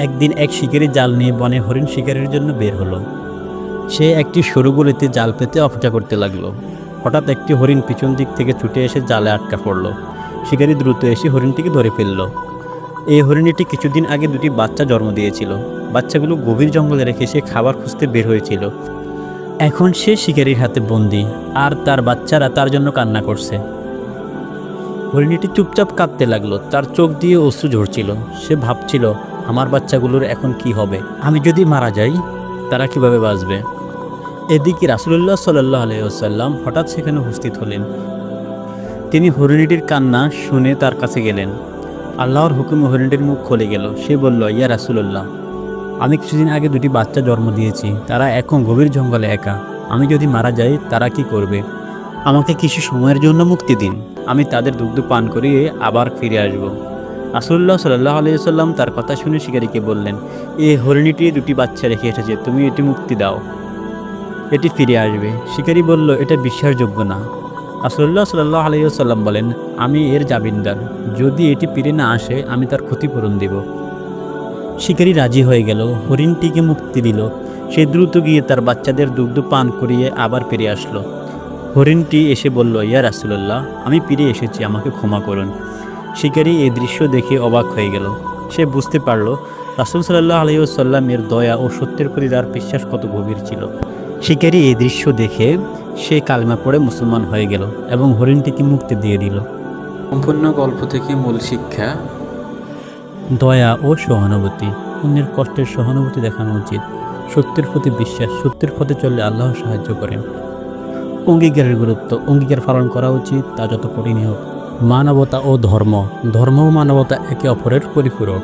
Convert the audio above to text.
একদিন এক শিকারী জাল নিয়ে বনে হরিণ শিকারের জন্য বের হলো। সে একটি সরু গলিতে জাল পেতে অপেক্ষা করতে লাগলো। হঠাৎ একটি হরিণ পিছন দিক থেকে ছুটে এসে জালে আটকা পড়ল। শিকারী দ্রুত এসে হরিণটিকে ধরে ফেলল। এই হরিণটি কিছুদিন আগে দুটি বাচ্চা জন্ম দিয়েছিল। বাচ্চাগুলো গভীর জঙ্গলে রেখে সে খাবার খুঁজতে বের হয়েছিল। এখন সে শিকারীর হাতে বন্দি, আর তার বাচ্চারা তার জন্য কান্না করছে। হরিণটি চুপচাপ কাঁদতে লাগলো, তার চোখ দিয়ে অশ্রু ঝরছিল। সে ভাবছিল, আমার বাচ্চাগুলোর এখন কি হবে? আমি যদি মারা যাই, তারা কিভাবে বাঁচবে? এদিকে রাসূলুল্লাহ সাল্লাল্লাহু আলাইহি ওয়াসাল্লাম হঠাৎ সেখানে উপস্থিত হলেন। তিনি হরিণটির কান্না শুনে তার কাছে গেলেন। আল্লাহর হুকুমে হরিণটির মুখ খুলে গেল। সে বলল, ইয়া রাসূলুল্লাহ, আমি কিছুদিন আগে দুটি বাচ্চা জন্ম দিয়েছি। তারা এখন গভীর জঙ্গলে একা। আমি যদি মারা যাই, তারা কি করবে? আমাকে কিছু সময়ের জন্য মুক্তি দিন। আমি তাদের দুগ্ধ পান করিয়ে আবার ফিরে আসব। রাসূলুল্লাহ সাল্লাল্লাহু আলাইহি ওয়াসাল্লাম তার কথা শুনে শিকারীকে বললেন, এই হরিণটি দুটি বাচ্চা রেখে এসেছে, তুমি এটি মুক্তি দাও, এটি ফিরে আসবে। শিকারী বলল, এটা বিশ্বাসযোগ্য না। রাসূলুল্লাহ সাল্লাল্লাহু আলাইহি ওয়াসাল্লাম বলেন, আমি এর জামিনদার। যদি এটি ফিরে না আসে, আমি তার ক্ষতিপূরণ দেব। শিকারী রাজি হয়ে গেল, হরিণটিকে মুক্তি দিল। সে দ্রুত গিয়ে তার বাচ্চাদের দুগ্ধ পান করিয়ে আবার ফিরে আসলো। হরিণটি এসে বলল, ইয়া রাসূলুল্লাহ, আমি ফিরে এসেছি, আমাকে ক্ষমা করুন। শিকারী এই দৃশ্য দেখে অবাক হয়ে গেল। সে বুঝতে পারল রাসূল সাল্লাল্লাহু আলাইহি ওয়াসাল্লামের দয়া ও সত্যের প্রতি তার বিশ্বাস কত গভীর ছিল। শিকারী এই দৃশ্য দেখে সে কালেমা পড়ে মুসলমান হয়ে গেল এবং হরিণটিকে মুক্তি দিয়ে দিল। সম্পূর্ণ গল্প থেকে মূল শিক্ষা: দয়া ও সহানুভূতি। অন্যের কষ্টের সহানুভূতি দেখানো উচিত। সত্যের প্রতি বিশ্বাস। সত্যের পথে চললে আল্লাহ সাহায্য করেন। অঙ্গীকারের গুরুত্ব। অঙ্গীকার পালন করা উচিত, তা যত কঠিনই হোক। মানবতা ও ধর্ম। ধর্ম ও মানবতা একে অপরের পরিপূরক।